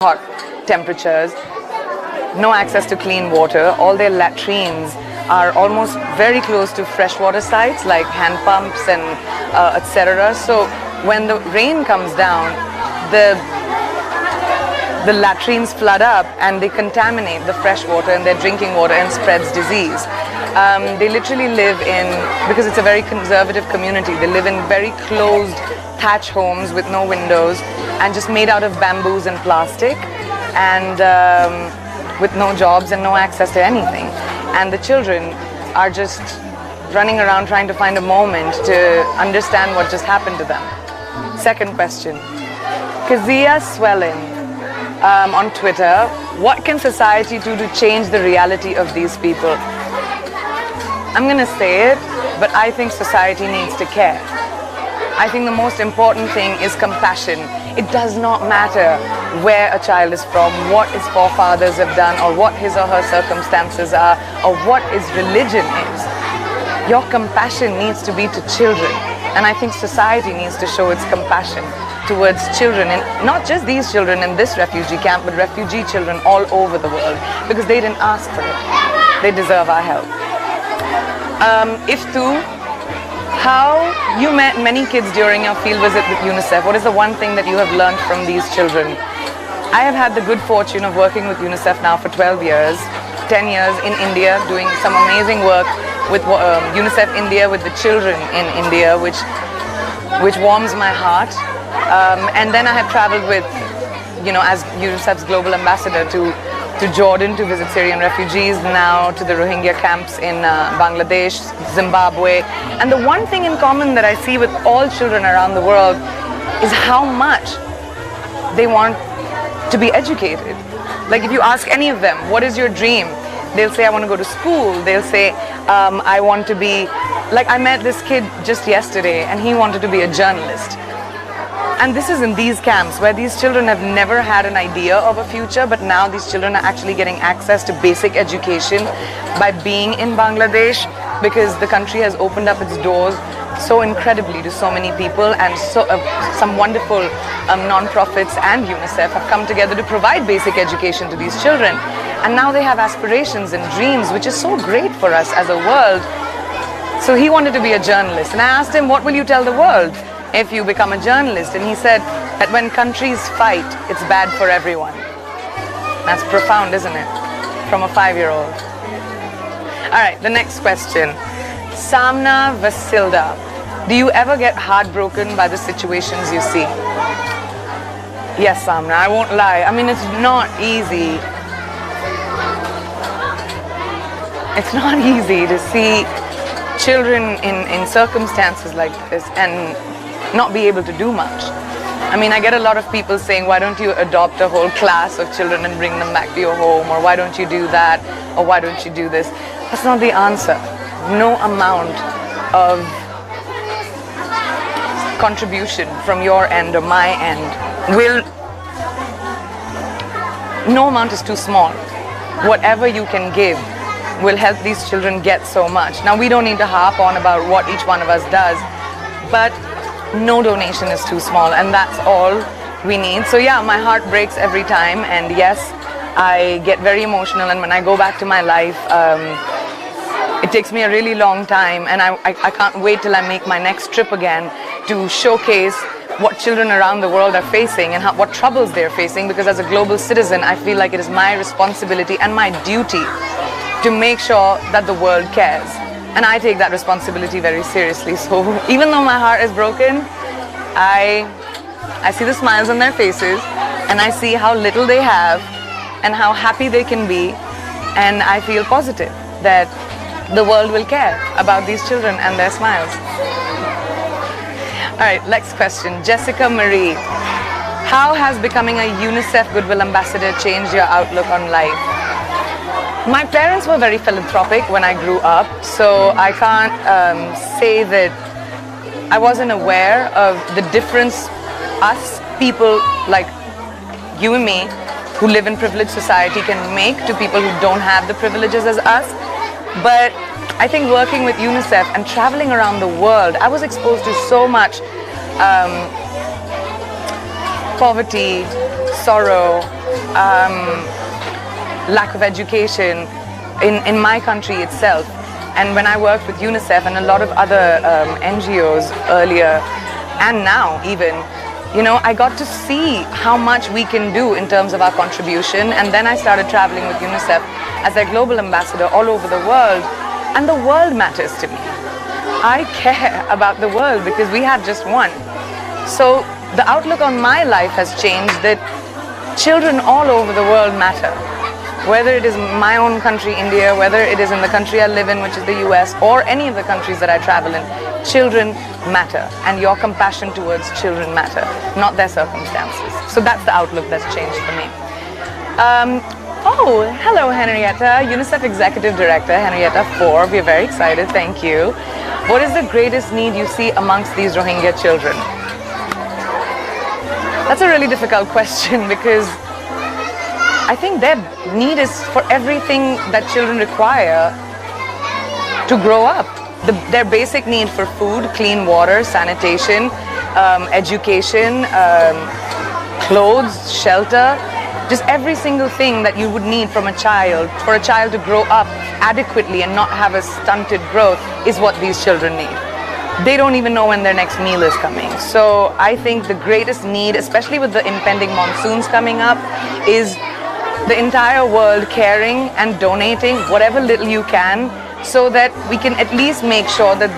hot temperatures, no access to clean water. All their latrines are almost very close to freshwater sites like hand pumps and etc. So when the rain comes down, the latrines flood up and they contaminate the fresh water and their drinking water and spreads disease. They literally live in, because it's a very conservative community, they live in very closed thatch homes with no windows and just made out of bamboos and plastic, and with no jobs and no access to anything. And the children are just running around trying to find a moment to understand what just happened to them. Second question, Kazia Swelling on Twitter, what can society do to change the reality of these people? I'm gonna say it, but I think society needs to care. I think the most important thing is compassion. It does not matter where a child is from, what his forefathers have done, or what his or her circumstances are, or what his religion is. Your compassion needs to be to children. And I think society needs to show its compassion towards children, and not just these children in this refugee camp, but refugee children all over the world, because they didn't ask for it. They deserve our help. How you met many kids during your field visit with UNICEF. What is the one thing that you have learned from these children? I have had the good fortune of working with UNICEF now for 12 years, 10 years in India, doing some amazing work with UNICEF India, with the children in India, which warms my heart. And then I have traveled with, as UNICEF's global ambassador to Jordan to visit Syrian refugees, now to the Rohingya camps in Bangladesh, Zimbabwe. And the one thing in common that I see with all children around the world is how much they want to be educated. Like if you ask any of them, what is your dream? They'll say, I want to go to school. They'll say, I want to be, like I met this kid just yesterday and he wanted to be a journalist. And this is in these camps where these children have never had an idea of a future, but now these children are actually getting access to basic education by being in Bangladesh, because the country has opened up its doors so incredibly to so many people, and so some wonderful non-profits and UNICEF have come together to provide basic education to these children. And now they have aspirations and dreams, which is so great for us as a world. So he wanted to be a journalist, and I asked him, what will you tell the world if you become a journalist? And he said that when countries fight, it's bad for everyone. That's profound, isn't it? From a 5-year-old. All right, the next question. Samna Vasilda, do you ever get heartbroken by the situations you see? Yes, Samna, I won't lie. I mean, it's not easy. It's not easy to see children in circumstances like this and not be able to do much. I mean, I get a lot of people saying, why don't you adopt a whole class of children and bring them back to your home, or why don't you do that, or why don't you do this? That's not the answer. No amount of contribution from your end or my end no amount is too small. Whatever you can give will help these children get so much. Now, we don't need to harp on about what each one of us does, but no donation is too small, and that's all we need. So yeah, my heart breaks every time, and yes, I get very emotional, and when I go back to my life, it takes me a really long time, and I can't wait till I make my next trip again to showcase what children around the world are facing and what troubles they're facing, because as a global citizen, I feel like it is my responsibility and my duty to make sure that the world cares. And I take that responsibility very seriously. So even though my heart is broken, I see the smiles on their faces, and I see how little they have and how happy they can be, and I feel positive that the world will care about these children and their smiles. All right, next question. Jessica Marie, how has becoming a UNICEF Goodwill Ambassador changed your outlook on life? My parents were very philanthropic when I grew up, so I can't say that I wasn't aware of the difference us, people like you and me, who live in privileged society, can make to people who don't have the privileges as us. But I think working with UNICEF and traveling around the world, I was exposed to so much poverty, sorrow, lack of education in my country itself. And when I worked with UNICEF and a lot of other NGOs earlier, and now even, you know, I got to see how much we can do in terms of our contribution. And then I started traveling with UNICEF as their global ambassador all over the world. And the world matters to me. I care about the world because we have just one. So the outlook on my life has changed, that children all over the world matter. Whether it is my own country, India, whether it is in the country I live in, which is the US, or any of the countries that I travel in, children matter. And your compassion towards children matter, not their circumstances. So that's the outlook that's changed for me. Oh, hello Henrietta, UNICEF Executive Director, Henrietta 4. We're very excited, thank you. What is the greatest need you see amongst these Rohingya children? That's a really difficult question because I think their need is for everything that children require to grow up. Their basic need for food, clean water, sanitation, education, clothes, shelter, just every single thing that you would need from a child, for a child to grow up adequately and not have a stunted growth, is what these children need. They don't even know when their next meal is coming. So I think the greatest need, especially with the impending monsoons coming up, is the entire world caring and donating whatever little you can, so that we can at least make sure that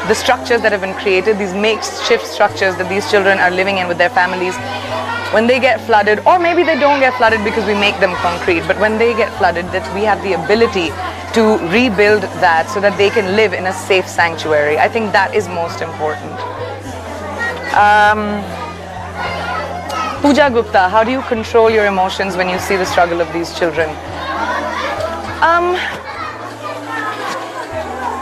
the structures that have been created, these makeshift structures that these children are living in with their families, when they get flooded, or maybe they don't get flooded because we make them concrete, but when they get flooded, that we have the ability to rebuild that so that they can live in a safe sanctuary. I think that is most important. Pooja Gupta, how do you control your emotions when you see the struggle of these children?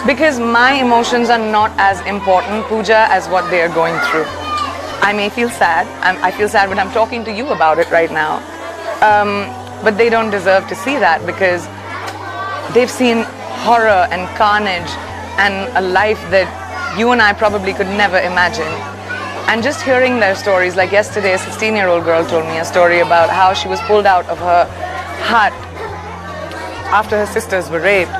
Because my emotions are not as important, Pooja, as what they are going through. I may feel sad. I feel sad when I'm talking to you about it right now. But they don't deserve to see that because they've seen horror and carnage and a life that you and I probably could never imagine. And just hearing their stories, like yesterday, a 16-year-old girl told me a story about how she was pulled out of her hut after her sisters were raped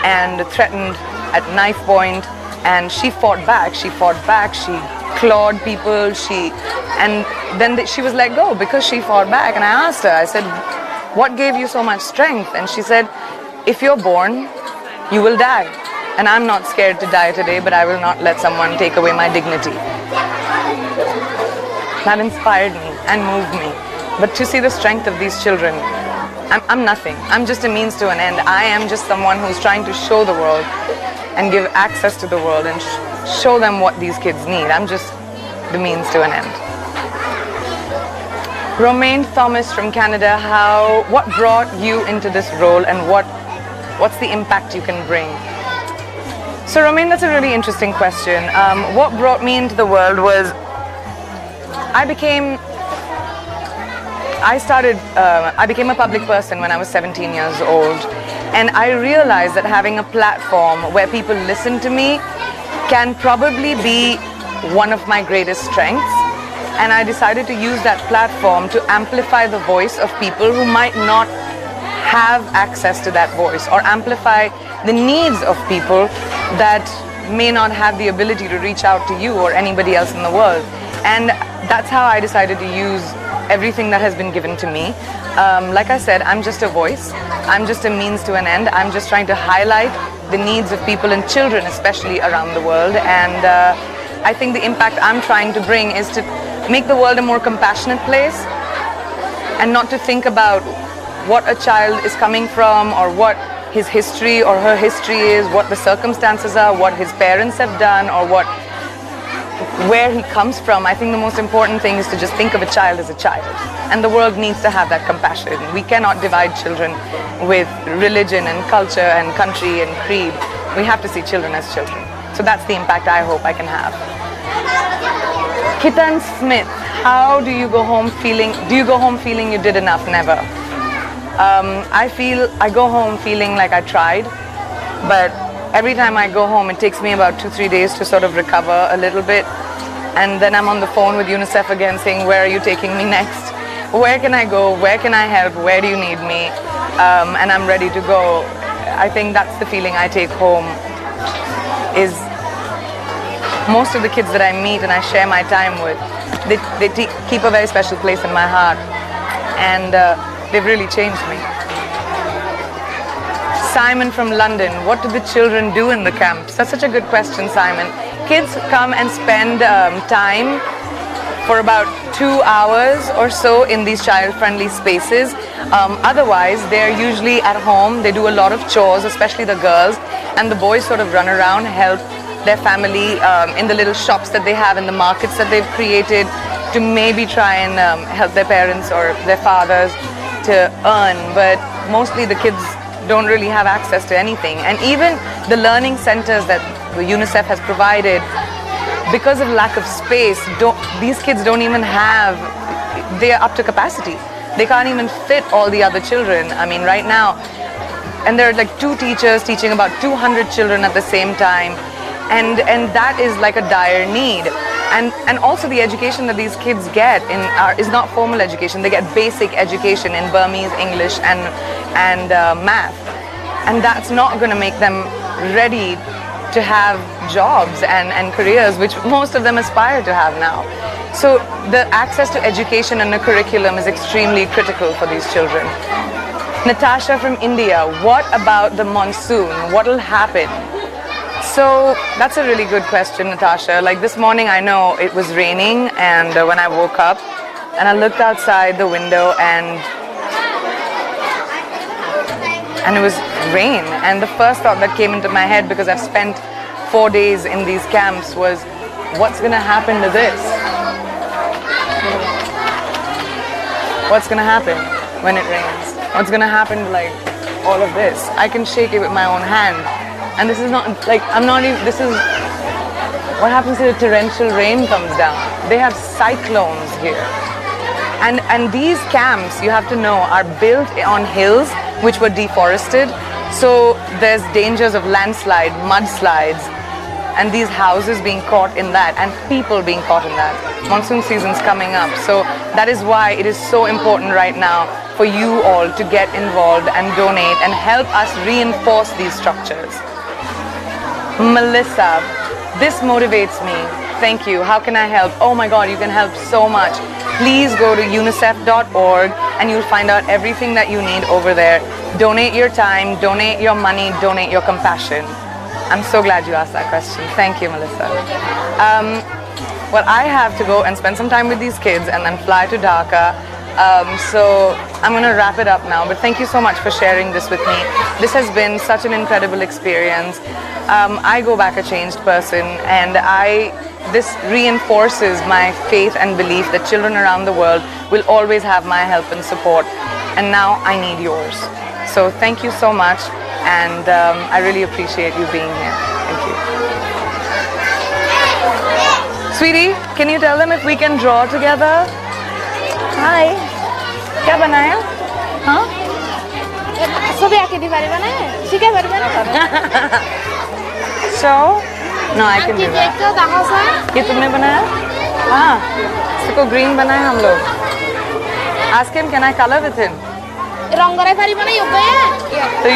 and threatened at knife point, and she fought back, she clawed people, and then she was let go because she fought back. And I asked her, I said, what gave you so much strength? And she said, if you're born, you will die. And I'm not scared to die today, but I will not let someone take away my dignity. That inspired me and moved me. But to see the strength of these children, I'm nothing. I'm just a means to an end. I am just someone who's trying to show the world and give access to the world and show them what these kids need. I'm just the means to an end. Romaine Thomas from Canada, what brought you into this role and what's the impact you can bring? So Romaine, that's a really interesting question. What brought me into the world was I became a public person when I was 17 years old, and I realized that having a platform where people listen to me can probably be one of my greatest strengths. And I decided to use that platform to amplify the voice of people who might not have access to that voice, or amplify the needs of people that may not have the ability to reach out to you or anybody else in the world. And that's how I decided to use everything that has been given to me. Like I said, I'm just a voice. I'm just a means to an end. I'm just trying to highlight the needs of people, and children especially, around the world. And I think the impact I'm trying to bring is to make the world a more compassionate place, and not to think about what a child is coming from, or what his history or her history is, what the circumstances are, what his parents have done, or where he comes from. I think the most important thing is to just think of a child as a child, and the world needs to have that compassion. We cannot divide children with religion and culture and country and creed. We have to see children as children. So that's the impact I hope I can have. Kitan Smith, how do you go home feeling? Do you go home feeling you did enough? Never. I go home feeling like I tried, but every time I go home, it takes me about 2-3 days to sort of recover a little bit. And then I'm on the phone with UNICEF again saying, where are you taking me next? where can I go, where can I help, where do you need me, and I'm ready to go. I think that's the feeling I take home, is most of the kids that I meet and I share my time with, they keep a very special place in my heart, and they've really changed me. Simon from London, what do the children do in the camps? That's such a good question, Simon. Kids come and spend time for about 2 hours or so in these child-friendly spaces. Otherwise, they're usually at home. They do a lot of chores, especially the girls, and the boys sort of run around, help their family in the little shops that they have, in the markets that they've created, to maybe try and help their parents or their fathers to earn. But mostly the kids don't really have access to anything. And even the learning centers that the UNICEF has provided, because of lack of space, these kids don't even have, they're up to capacity. They can't even fit all the other children. I mean, right now, and there are like 2 teachers teaching about 200 children at the same time, and that is like a dire need. And also the education that these kids get is not formal education. They get basic education in Burmese, English, and math, and that's not going to make them ready to have jobs and careers, which most of them aspire to have now. So the access to education and a curriculum is extremely critical for these children. Natasha from India, what about the monsoon? What will happen? So that's a really good question, Natasha. Like this morning, I know it was raining, and when I woke up and I looked outside the window, and it was rain, and the first thought that came into my head, because I've spent 4 days in these camps, was what's gonna happen to this? What's gonna happen when it rains? What's gonna happen to like all of this? I can shake it with my own hand, and this is not like, I'm not even, this is what happens if torrential rain comes down. They have cyclones here, and these camps, you have to know, are built on hills which were deforested, so there's dangers of landslide, mudslides, and these houses being caught in that, and people being caught in that. Monsoon season's coming up, so that is why it is so important right now for you all to get involved and donate and help us reinforce these structures. Melissa, this motivates me. Thank you. How can I help? Oh my God, you can help so much. Please go to unicef.org and you'll find out everything that you need over there. Donate your time, donate your money, donate your compassion. I'm so glad you asked that question. Thank you, Melissa. Well, I have to go and spend some time with these kids and then fly to Dhaka. So I'm going to wrap it up now, but thank you so much for sharing this with me. This has been such an incredible experience. I go back a changed person, and this reinforces my faith and belief that children around the world will always have my help and support, and now I need yours. So thank you so much, and I really appreciate you being here. Thank you. Sweetie, can you tell them if we can draw together? Hi. क्या बनाया? हाँ? सभी आके दीवारी बनाए? ठीक है बनाना? So, no, I can do that. ये तुमने बनाया? हाँ. इसको green बनाया हम लोग. Ask him, can I color with him? रंग करे सारी बनाई हो गए हैं? तो